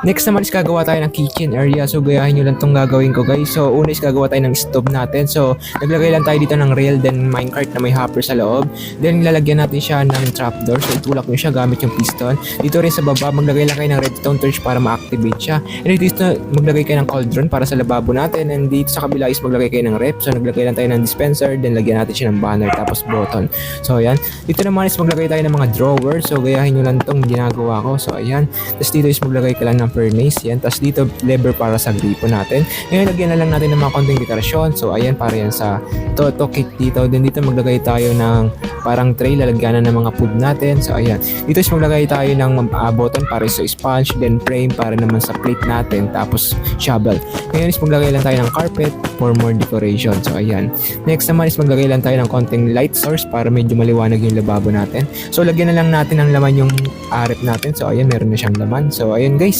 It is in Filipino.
Next naman is gagawa tayo ng kitchen area. So gayahin nyo lang itong gagawin ko guys. So una is gagawa tayo ng stove natin. So naglagay lang tayo dito ng rail, then minecart na may hopper sa loob. Then lalagyan natin siya ng trapdoor. So itulak nyo siya gamit yung piston. Dito rin sa baba, maglagay lang kayo ng redstone torch para ma-activate siya. And dito maglagay kayo ng cauldron para sa lababo natin. And dito sa kabila is maglagay kayo ng rep. So naglagay lang tayo ng dispenser. Then lagyan natin siya ng banner tapos button. So ayan. Dito naman is maglagay tayo ng mga drawer. So gayahin nyo lang itong ginagawa ko. So ayan. Tapos dito is maglagay ka lang ng furnace. Yan. Tapos dito lever para sa gripo natin. Ngayon lagyan na lang natin ng mga konting dekorasyon. So ayan, para yan sa to cake dito. Then dito maglagay tayo ng parang tray, lalagyan na ng mga food natin. So ayan. Dito is maglagay tayo ng button para sa sponge, then frame para naman sa plate natin, tapos shovel. Ngayon is maglagay lang tayo ng carpet for more decoration. So ayan. Next naman is maglagay lang tayo ng konting light source para medyo maliwanag yung lababo natin. So lagyan na lang natin ng laman yung arep natin. So ayan, meron na siyang laman. So ayan guys.